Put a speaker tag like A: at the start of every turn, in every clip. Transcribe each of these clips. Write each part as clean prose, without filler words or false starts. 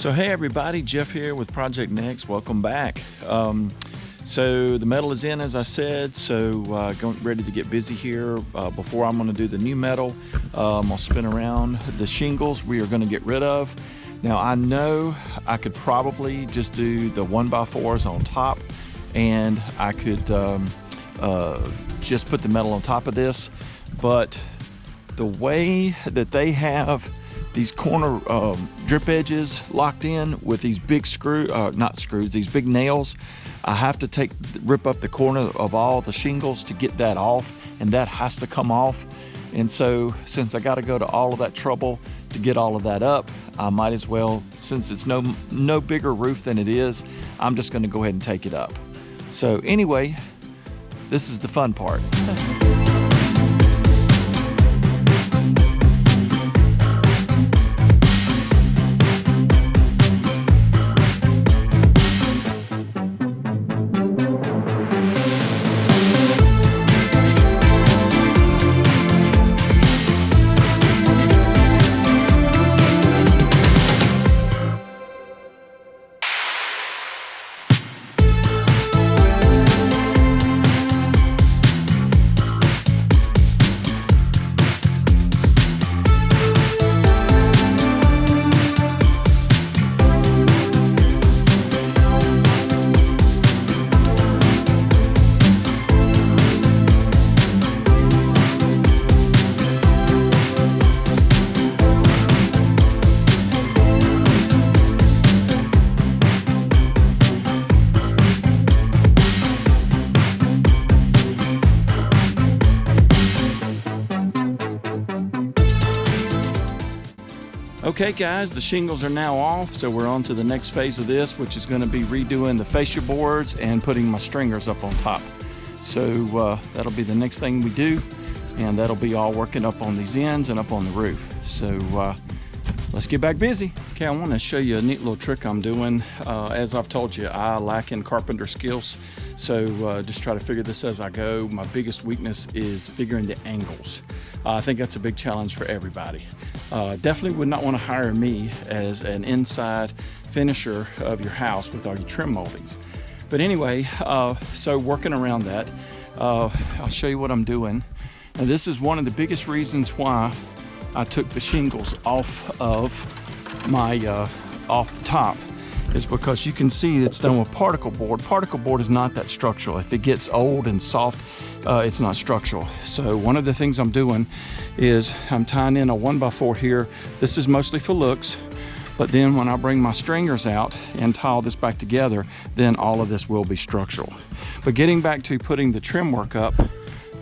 A: So hey everybody, Jeff here with Project Next. Welcome back. So the metal is in, as I said, so ready to get busy here. Before I'm going to do the new metal, I'll spin around the shingles we are going to get rid of. Now I know I could probably just do the 1x4s on top, and I could just put the metal on top of this, but the way that they have these corner drip edges locked in with these big these big nails, I have to rip up the corner of all the shingles to get that off, and that has to come off. And so since I got to go to all of that trouble to get all of that up, I might as well, since it's no bigger roof than it is, I'm just going to go ahead and take it up. So anyway, this is the fun part. Okay guys, the shingles are now off, so we're on to the next phase of this, which is going to be redoing the fascia boards and putting my stringers up on top. So that'll be the next thing we do, and that'll be all working up on these ends and up on the roof. So let's get back busy. Okay, I want to show you a neat little trick I'm doing. As I've told you, I lack in carpenter skills, so just try to figure this as I go. My biggest weakness is figuring the angles. I think that's a big challenge for everybody. Definitely would not want to hire me as an inside finisher of your house with all your trim moldings. But anyway, so working around that, I'll show you what I'm doing. Now this is one of the biggest reasons why I took the shingles off of my off the top, is because you can see it's done with particle board. Particle board is not that structural. If it gets old and soft, it's not structural. So one of the things I'm doing is I'm tying in a 1x4 here. This is mostly for looks, but then when I bring my stringers out and tie all this back together, then all of this will be structural. But getting back to putting the trim work up,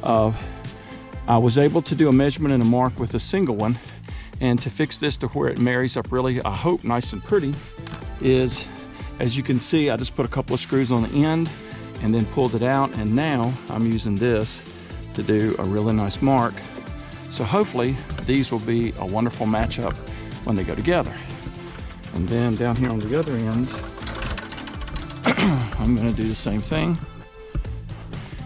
A: I was able to do a measurement and a mark with a single one, and to fix this to where it marries up really, I hope, nice and pretty, is, as you can see, I just put a couple of screws on the end and then pulled it out, and now I'm using this to do a really nice mark. So hopefully these will be a wonderful matchup when they go together. And then down here on the other end, I'm going to do the same thing.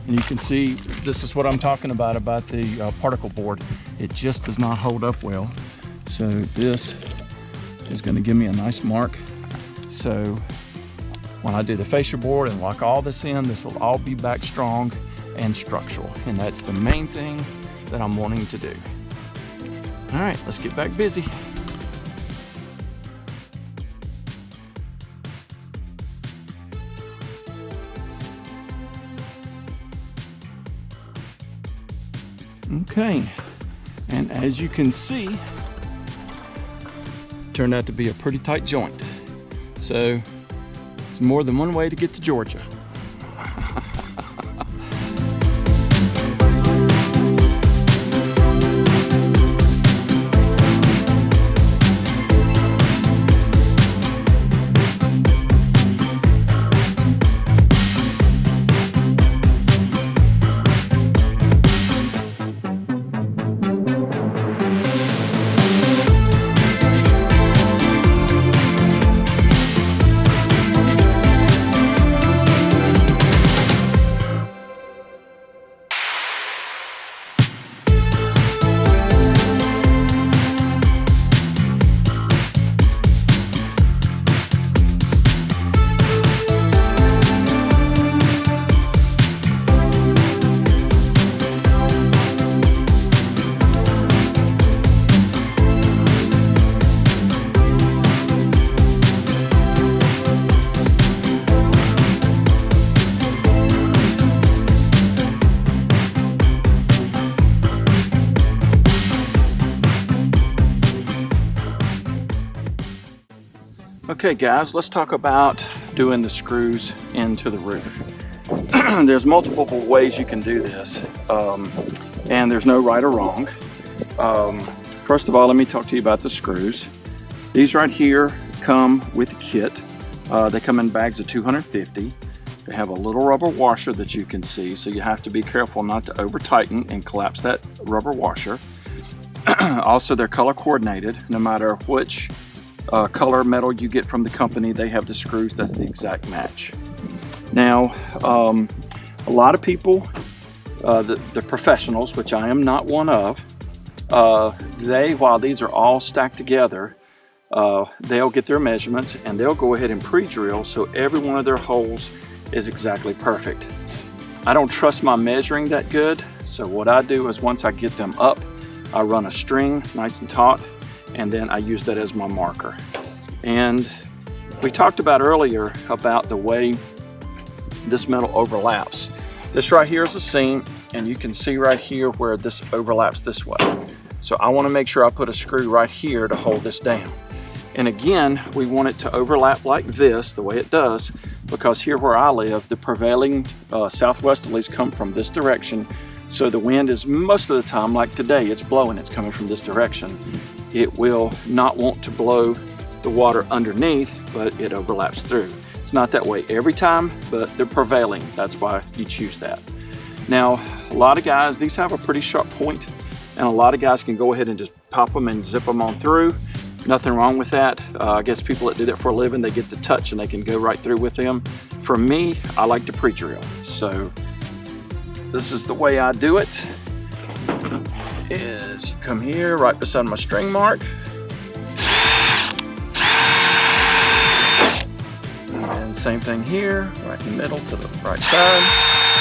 A: And you can see this is what I'm talking about the particle board. It just does not hold up well. So this is going to give me a nice mark. So when I do the fascia board and lock all this in, this will all be back strong and structural. And that's the main thing that I'm wanting to do. All right, let's get back busy. Okay, and as you can see, turned out to be a pretty tight joint. So there's more than one way to get to Georgia. Okay guys, let's talk about doing the screws into the roof. There's multiple ways you can do this, and there's no right or wrong. First of all, let me talk to you about the screws. These right here come with a kit. They come in bags of 250. They have a little rubber washer that you can see, so you have to be careful not to over tighten and collapse that rubber washer. Also, they're color coordinated. No matter which color metal you get from the company, they have the screws that's the exact match. Now, a lot of people, the professionals, which I am not one of, while these are all stacked together, they'll get their measurements and they'll go ahead and pre-drill so every one of their holes is exactly perfect. I don't trust my measuring that good, so what I do is once I get them up, I run a string nice and taut, and then I use that as my marker. And we talked about earlier about the way this metal overlaps. This right here is a seam, and you can see right here where this overlaps this way. So I want to make sure I put a screw right here to hold this down. And again, we want it to overlap like this, the way it does, because here where I live, the prevailing southwesterlies come from this direction. So the wind is most of the time, like today, it's blowing, it's coming from this direction. It will not want to blow the water underneath, but it overlaps through. It's not that way every time, but they're prevailing. That's why you choose that. Now, a lot of guys, these have a pretty sharp point, and a lot of guys can go ahead and just pop them and zip them on through. Nothing wrong with that. I guess people that do that for a living, they get to touch and they can go right through with them. For me, I like to pre-drill. So this is the way I do it. Is you come here right beside my string mark. And same thing here, right in the middle to the right side,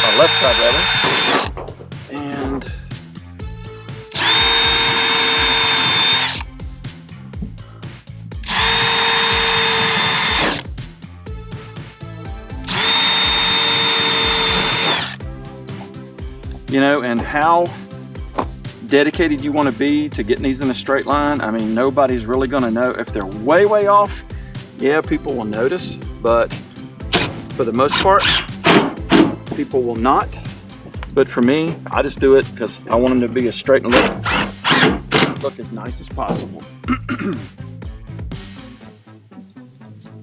A: or left side rather. And you know, and how dedicated you want to be to getting these in a straight line. I mean, nobody's really going to know. If they're way, way off, yeah, people will notice, but for the most part, people will not. But for me, I just do it because I want them to be as straight and look as nice as possible.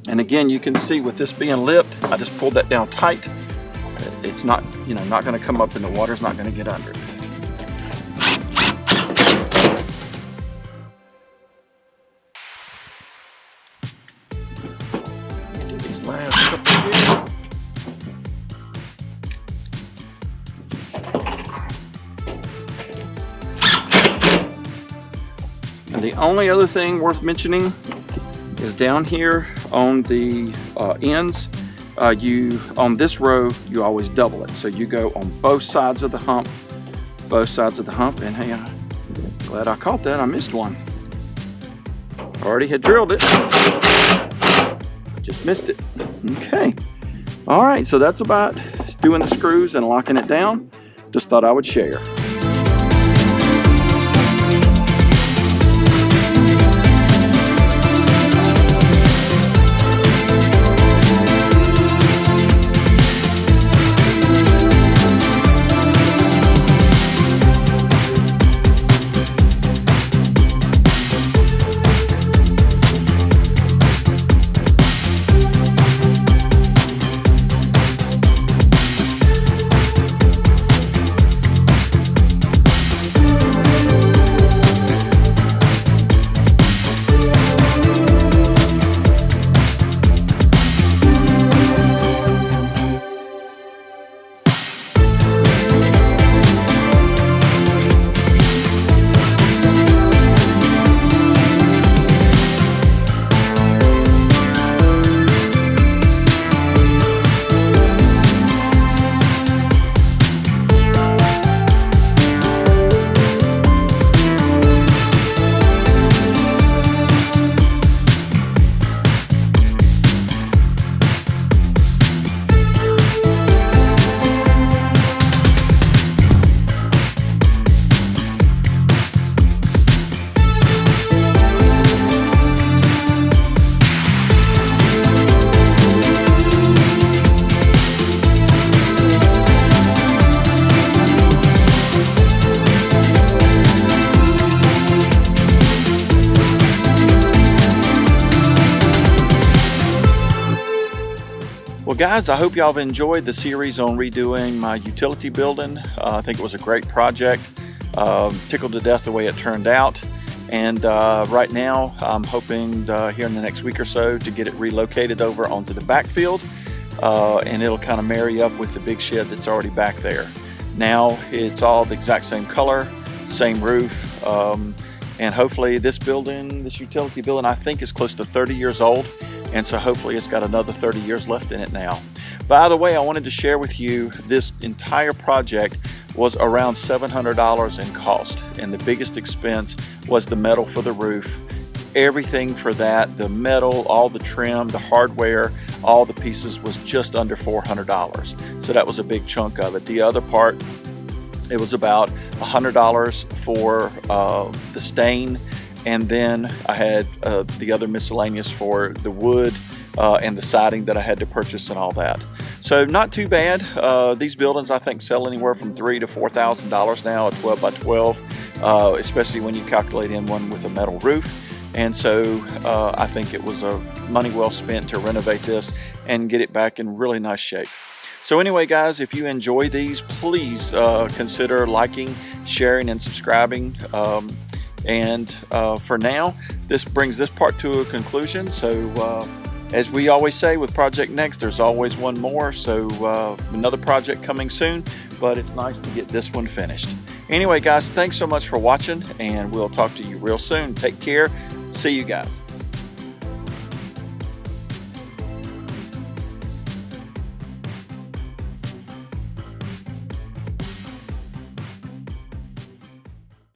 A: And again, you can see with this being lipped, I just pulled that down tight. It's not, you know, not going to come up and the water's not going to get under it. Do these last couple here. And the only other thing worth mentioning is down here on the ends. On this row, you always double it. So you go on both sides of the hump, and hey, I'm glad I caught that. I missed one. Already had drilled it, just missed it. Okay. All right, so that's about doing the screws and locking it down. Just thought I would share. guys, I hope y'all have enjoyed the series on redoing my utility building. I think it was a great project. Tickled to death the way it turned out. And right now, I'm hoping here in the next week or so to get it relocated over onto the backfield. And it'll kind of marry up with the big shed that's already back there. Now it's all the exact same color, same roof, and hopefully this building, this utility building, I think is close to 30 years old, and so hopefully it's got another 30 years left in it now. By the way, I wanted to share with you this entire project was around $700 in cost, and the biggest expense was the metal for the roof. Everything for that, the metal, all the trim, the hardware, all the pieces was just under $400. So that was a big chunk of it. The other part, it was about $100 for the stain, and then I had the other miscellaneous for the wood and the siding that I had to purchase and all that. So not too bad. These buildings I think sell anywhere from $3,000 to $4,000 now, a 12 by 12, especially when you calculate in one with a metal roof. And so I think it was money well spent to renovate this and get it back in really nice shape. So anyway, guys, if you enjoy these, please consider liking, sharing, and subscribing. And for now, this brings this part to a conclusion. So as we always say with Project Next, there's always one more. So another project coming soon, but it's nice to get this one finished. Anyway, guys, thanks so much for watching, and we'll talk to you real soon. Take care. See you guys.